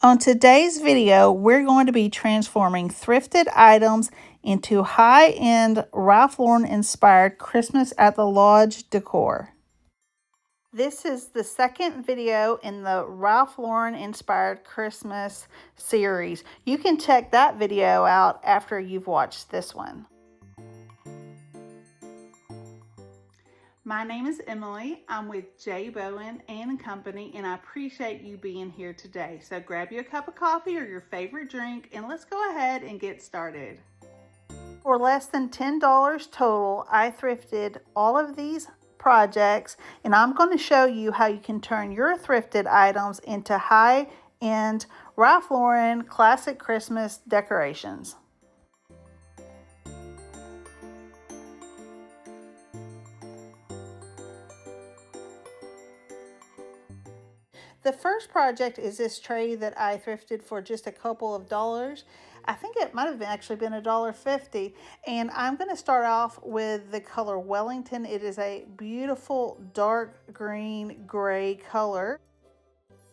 On today's video, we're going to be transforming thrifted items into high-end Ralph Lauren inspired Christmas at the Lodge decor. This is the second video in the Ralph Lauren inspired Christmas series. You can check that video out after you've watched this one. My name is Emily. I'm with J. Bowen and Company, and I appreciate you being here today. So grab you a cup of coffee or your favorite drink, and let's go ahead and get started. For less than $10 total, I thrifted all of these projects, and I'm going to show you how you can turn your thrifted items into high-end Ralph Lauren classic Christmas decorations. The first project is this tray that I thrifted for just a couple of dollars. I think it might have actually been $1.50. And I'm going to start off with the color Wellington. It is a beautiful dark green gray color.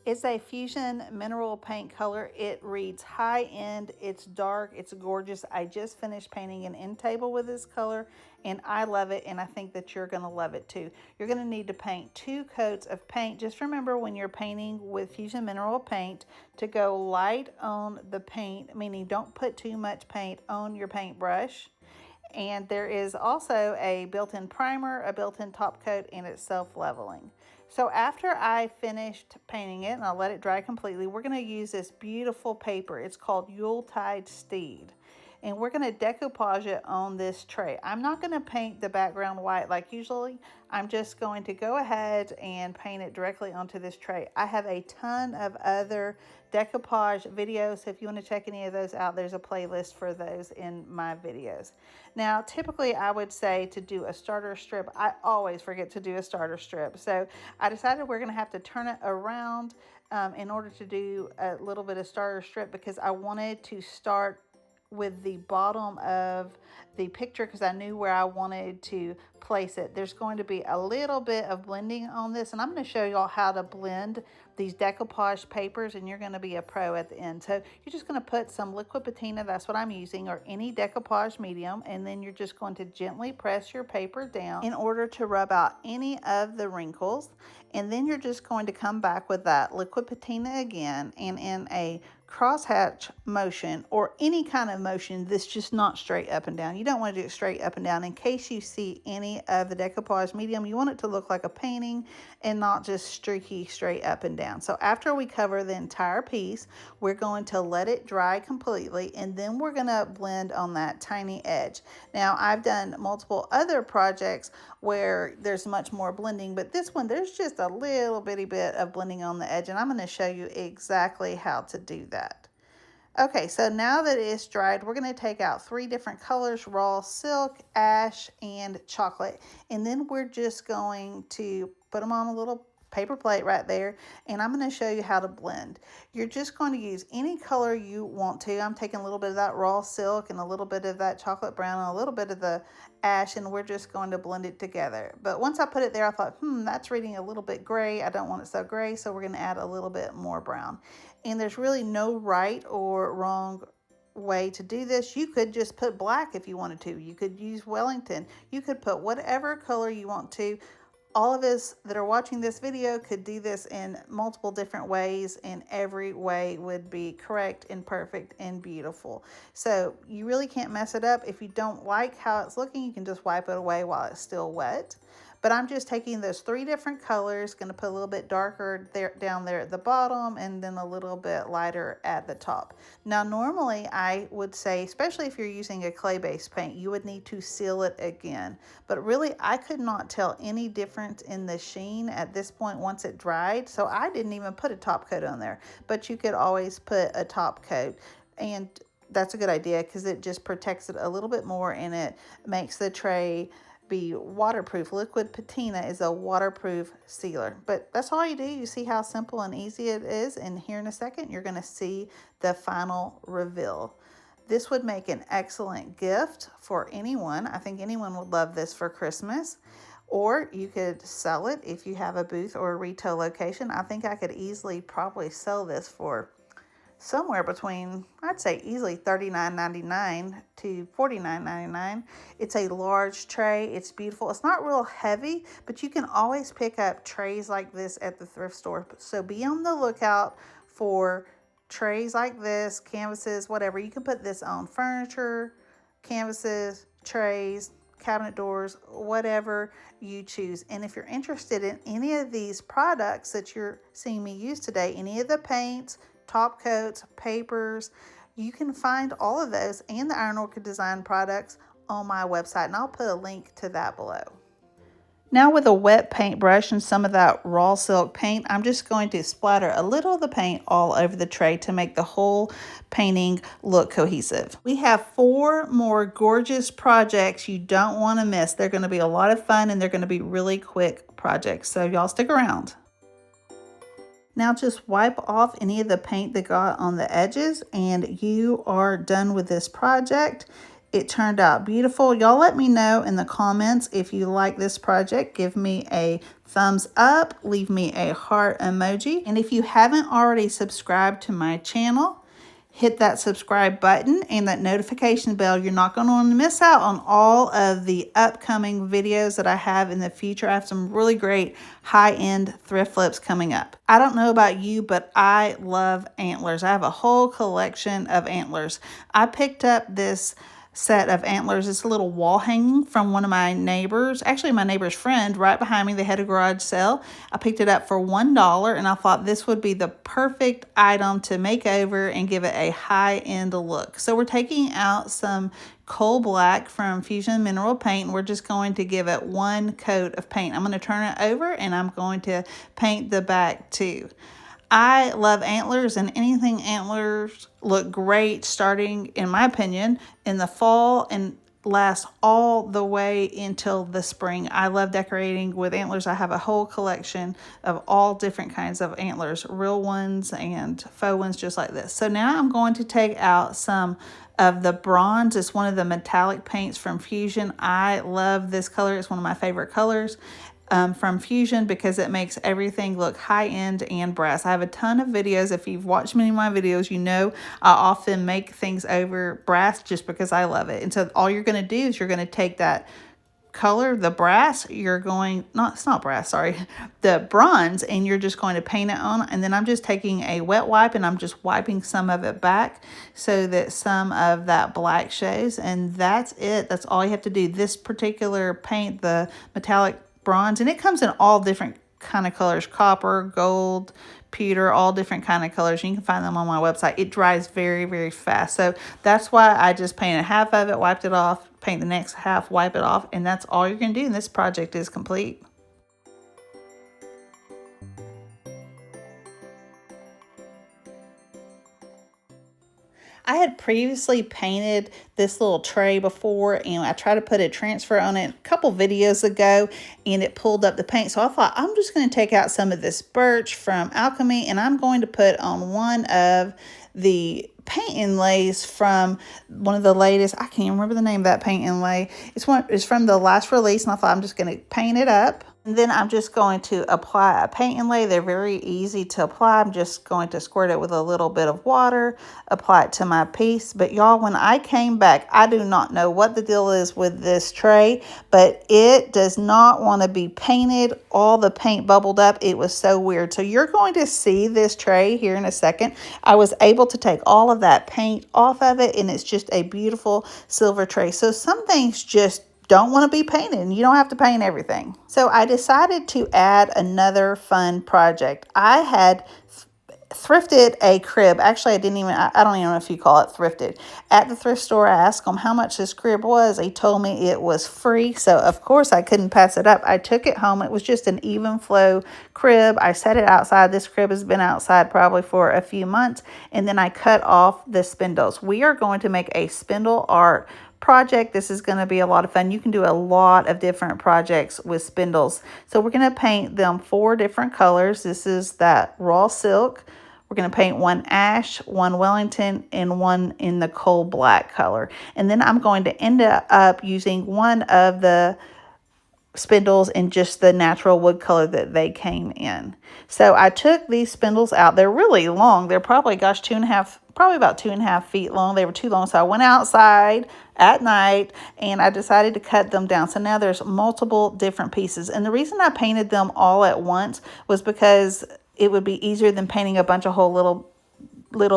It's a fusion mineral paint color. It reads high end, it's dark, it's gorgeous. I just finished painting an end table with this color and I love it, and I think that you're gonna love it too. You're gonna need to paint 2 coats of paint. Just remember when you're painting with fusion mineral paint to go light on the paint, meaning don't put too much paint on your paintbrush. And there is also a built-in primer, a built-in top coat, and it's self-leveling. So after I finished painting it and I'll let it dry completely, we're going to use this beautiful paper. It's called Yuletide Steed. And we're going to decoupage it on this tray. I'm not going to paint the background white like usually. I'm just going to go ahead and paint it directly onto this tray. I have a ton of other decoupage videos, so if you want to check any of those out, there's a playlist for those in my videos. Now, typically I would say to do a starter strip. I always forget to do a starter strip, so I decided we're going to have to turn it around in order to do a little bit of starter strip, because I wanted to start with the bottom of the picture because I knew where I wanted to place it. There's going to be a little bit of blending on this, and I'm going to show y'all how to blend these decoupage papers, and you're going to be a pro at the end. So you're just going to put some liquid patina, that's what I'm using, or any decoupage medium, and then you're just going to gently press your paper down in order to rub out any of the wrinkles. And then you're just going to come back with that liquid patina again, and in a crosshatch motion or any kind of motion that's just not straight up and down. You don't want to do it straight up and down. In case you see any of the decoupage medium, you want it to look like a painting and not just streaky straight up and down. So after we cover the entire piece, we're going to let it dry completely, and then we're going to blend on that tiny edge. Now, I've done multiple other projects where there's much more blending, but this one there's just a little bitty bit of blending on the edge, and I'm going to show you exactly how to do that. Okay, so now that it's dried, we're going to take out 3 different colors: raw silk, ash, and chocolate, and then we're just going to put them on a little paper plate right there, and I'm going to show you how to blend. You're just going to use any color you want to. I'm taking a little bit of that raw silk and a little bit of that chocolate brown and a little bit of the ash, and we're just going to blend it together. But once I put it there, I thought, that's reading a little bit gray. I don't want it so gray, so we're going to add a little bit more brown. And there's really no right or wrong way to do this. You could just put black if you wanted to. You could use Wellington. You could put whatever color you want to. All of us that are watching this video could do this in multiple different ways, and every way would be correct and perfect and beautiful. So you really can't mess it up. If you don't like how it's looking, you can just wipe it away while it's still wet. But I'm just taking those 3 different colors, going to put a little bit darker there, down there at the bottom, and then a little bit lighter at the top. Now, normally I would say, especially if you're using a clay-based paint, you would need to seal it again. But really, I could not tell any difference in the sheen at this point once it dried, so I didn't even put a top coat on there. But you could always put a top coat, and that's a good idea because it just protects it a little bit more, and it makes the tray be waterproof. Liquid patina is a waterproof sealer. But that's all you do. You see how simple and easy it is, and here in a second you're going to see the final reveal. This would make an excellent gift for anyone. I think anyone would love this for Christmas. Or you could sell it if you have a booth or a retail location. I think I could easily probably sell this for somewhere between, I'd say easily $39.99 to $49.99. It's a large tray. It's beautiful. It's not real heavy, but you can always pick up trays like this at the thrift store. So be on the lookout for trays like this, canvases, whatever. You can put this on furniture, canvases, trays, cabinet doors, whatever you choose. And if you're interested in any of these products that you're seeing me use today, any of the paints, top coats, papers, you can find all of those and the Iron Orchid Design products on my website, and I'll put a link to that below. Now with a wet paintbrush and some of that raw silk paint, I'm just going to splatter a little of the paint all over the tray to make the whole painting look cohesive. We have 4 more gorgeous projects you don't want to miss. They're going to be a lot of fun and they're going to be really quick projects, so y'all stick around. Now just wipe off any of the paint that got on the edges and you are done with this project. It turned out beautiful. Y'all let me know in the comments if you like this project. Give me a thumbs up, leave me a heart emoji. And if you haven't already subscribed to my channel, hit that subscribe button and that notification bell. You're not going to want to miss out on all of the upcoming videos that I have in the future. I have some really great high-end thrift flips coming up. I don't know about you, but I love antlers. I have a whole collection of antlers. I picked up this set of antlers. It's a little wall hanging from one of my neighbors, actually my neighbor's friend right behind me. They had a garage sale. I picked it up for $1 and I thought this would be the perfect item to make over and give it a high-end look. So we're taking out some coal black from Fusion Mineral Paint and we're just going to give it 1 coat of paint. I'm going to turn it over and I'm going to paint the back too. I love antlers, and anything antlers look great starting, in my opinion, in the fall and last all the way until the spring. I love decorating with antlers. I have a whole collection of all different kinds of antlers, real ones and faux ones just like this. So now I'm going to take out some of the bronze. It's one of the metallic paints from Fusion. I love this color. It's one of my favorite colors. From Fusion because it makes everything look high-end and brass. I have a ton of videos. If you've watched many of my videos, you know I often make things over brass just because I love it. And so all you're going to do is you're going to take that color, the brass, you're going, it's not brass, sorry, the bronze, and you're just going to paint it on. And then I'm just taking a wet wipe and I'm just wiping some of it back so that some of that black shows. And that's it. That's all you have to do. This particular paint, the metallic bronze, and it comes in all different kind of colors, copper, gold, pewter, all different kind of colors. You can find them on my website. It dries very, very fast. So that's why I just painted half of it, wiped it off, paint the next half, wipe it off, and that's all you're going to do, and this project is complete. I had previously painted this little tray before and I tried to put a transfer on it a couple videos ago and it pulled up the paint. So I thought I'm just going to take out some of this birch from Alchemy and I'm going to put on one of the paint inlays from one of the latest, I can't remember the name of that paint inlay. It's from the last release and I thought I'm just going to paint it up. And then I'm just going to apply a paint inlay. They're very easy to apply. I'm just going to squirt it with a little bit of water, apply it to my piece. But y'all, when I came back, I do not know what the deal is with this tray, but it does not want to be painted. All the paint bubbled up. It was so weird. So you're going to see this tray here in a second. I was able to take all of that paint off of it and it's just a beautiful silver tray. So some things just don't want to be painted and you don't have to paint everything. So I decided to add another fun project. I had thrifted a crib. Actually, I don't even know if you call it thrifted. At the thrift store, I asked them how much this crib was. They told me it was free. So of course I couldn't pass it up. I took it home. It was just an even flow crib. I set it outside. This crib has been outside probably for a few months. And then I cut off the spindles. We are going to make a spindle art project. This is going to be a lot of fun. You can do a lot of different projects with spindles. So we're going to paint them 4 different colors. This is that raw silk. We're going to paint one ash, one Wellington, and one in the coal black color. And then I'm going to end up using one of the spindles in just the natural wood color that they came in. So I took these spindles out. They're really long. They're probably, gosh, probably about 2.5 feet long. They were too long. So I went outside at night and I decided to cut them down. So now there's multiple different pieces. And the reason I painted them all at once was because it would be easier than painting a bunch of whole little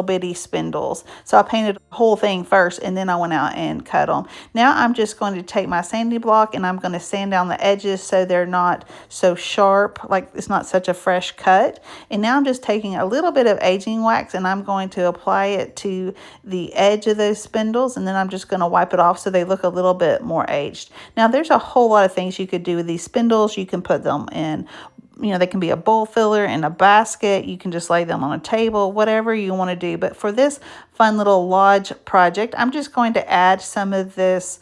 bitty spindles. So I painted the whole thing first and then I went out and cut them. Now I'm just going to take my sanding block and I'm going to sand down the edges so they're not so sharp, like it's not such a fresh cut. And now I'm just taking a little bit of aging wax and I'm going to apply it to the edge of those spindles, and then I'm just going to wipe it off so they look a little bit more aged. Now there's a whole lot of things you could do with these spindles. You can put them in, they can be a bowl filler in a basket. You can just lay them on a table, whatever you want to do. But for this fun little lodge project, I'm just going to add some of this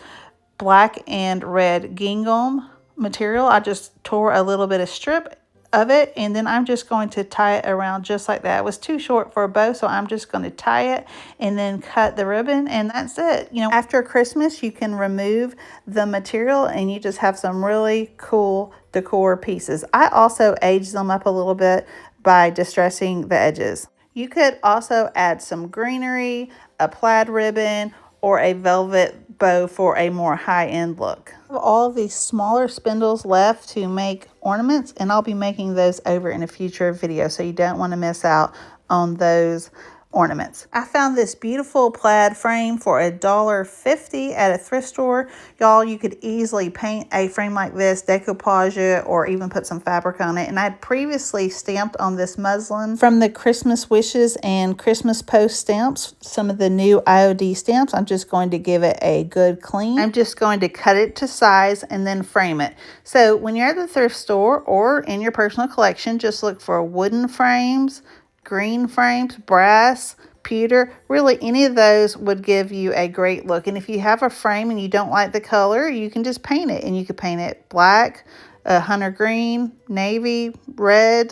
black and red gingham material. I just tore a little bit of strip of it, and then I'm just going to tie it around just like that. It was too short for a bow, so I'm just going to tie it and then cut the ribbon, and that's it. After Christmas, you can remove the material and you just have some really cool decor pieces. I also aged them up a little bit by distressing the edges. You could also add some greenery, a plaid ribbon, or a velvet bow for a more high-end look. I have all these smaller spindles left to make ornaments, and I'll be making those over in a future video, so you don't want to miss out on those ornaments. I found this beautiful plaid frame for $1.50 at a thrift store. Y'all, you could easily paint a frame like this, decoupage it, or even put some fabric on it. And I'd previously stamped on this muslin from the Christmas Wishes and Christmas Post stamps, some of the new IOD stamps. I'm just going to give it a good clean. I'm just going to cut it to size and then frame it. So when you're at the thrift store or in your personal collection, just look for wooden frames, green frames, brass, pewter, really any of those would give you a great look. And if you have a frame and you don't like the color, you can just paint it. And you could paint it black, hunter green, navy, red,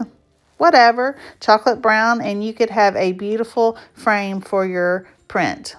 whatever, chocolate brown, and you could have a beautiful frame for your print.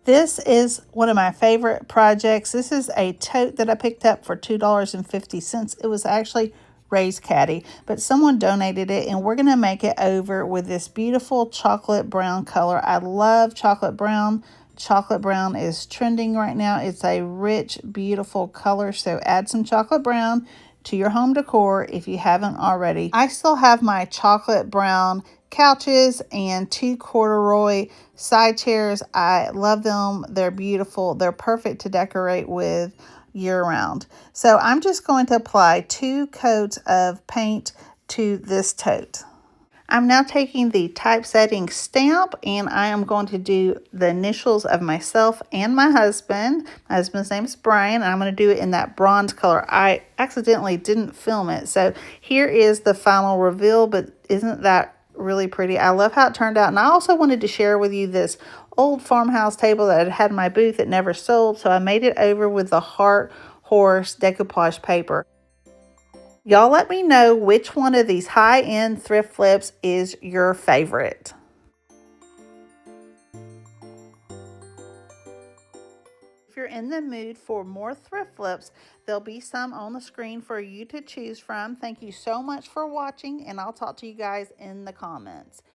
This is one of my favorite projects. This is a tote that I picked up for $2.50. It was actually raised caddy, but someone donated it, and we're going to make it over with this beautiful chocolate brown color. I love chocolate brown. Chocolate brown is trending right now. It's a rich, beautiful color, so add some chocolate brown to your home decor if you haven't already. I still have my chocolate brown couches and 2 corduroy side chairs. I love them. They're beautiful. They're perfect to decorate with year-round. So I'm just going to apply 2 coats of paint to this tote. I'm now taking the typesetting stamp and I am going to do the initials of myself and my husband. My husband's name is Brian, and I'm going to do it in that bronze color. I accidentally didn't film it, so here is the final reveal, but isn't that really pretty? I love how it turned out. And I also wanted to share with you this old farmhouse table that I had in my booth that never sold, so I made it over with the heart horse decoupage paper. Y'all let me know which one of these high-end thrift flips is your favorite. If you're in the mood for more thrift flips, there'll be some on the screen for you to choose from. Thank you so much for watching, and I'll talk to you guys in the comments.